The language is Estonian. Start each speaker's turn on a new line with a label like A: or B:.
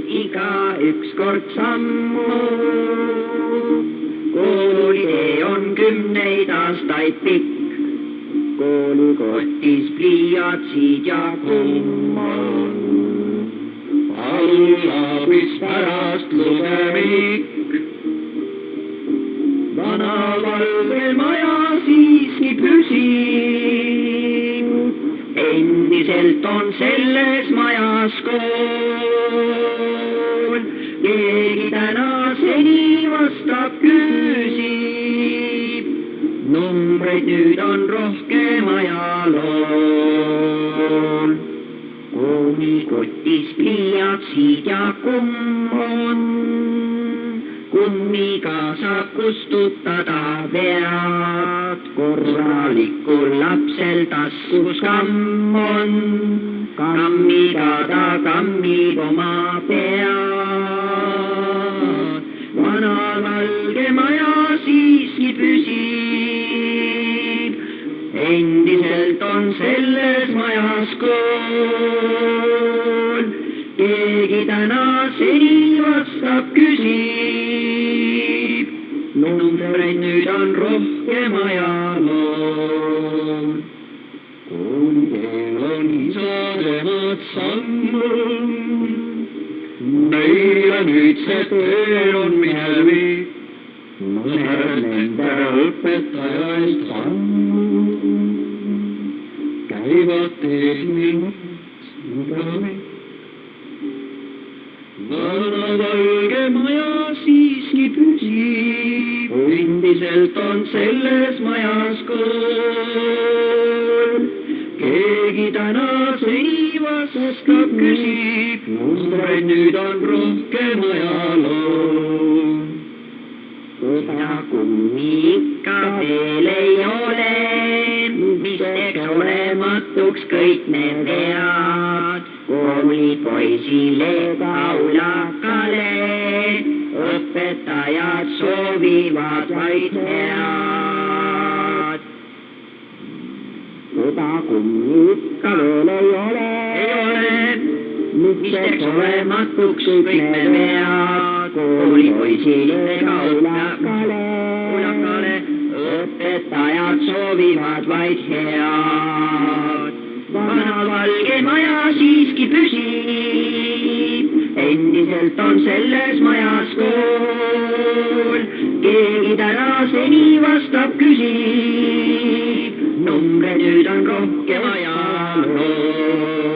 A: iga ükskord sammu. Koolitee on 10 aastaid pikk. Koolikotis pliiatsid ja kumm on. Allaabis pärast lugemik. Vana valge maja siiski püsib. Endiselt on selles majas kool. Keegi täna seni vastab küsib. Numbreid nüüd on rohkem ajalool. Koolikotis pliiatsid ja kumm on. Kummiga saab kustutada vead. Korralikul lapsel taskus kamm on. Kammiga ta kammib oma pead. Vana valge maja siiski püsib. Endiselt on selles majas kool. Keegi täna seni vastab küsib. Numbreid nüüd on rohkem ajalool. Kooliteel on isademad sammu. Neile nüüd see töö on minevik. Mõned nende õpetaja eest sammu. Käivad teed mind südamik. Vana valge maja siiski püsib. Endiselt on selles majas kool. Keegi täna seni vastab küsib. Numbreid nüüd on rohkem ajalool. Seda kummi ikka veel ei ole, mis teeks olematuks kõik need vead. Koolipoisile kaulakale, õpetajad soovivad vaid head. Seda kummi ikka veel ei ole, mis teeks olematuks kõik need vead. Koolipoisile kaulakale, õpetajad soovivad vaid head. Vana valge maja siiski püsib. Endiselt on selles majas kool. Keegi täna seni vastab küsib. Numbreid nüüd on rohkem ajalool.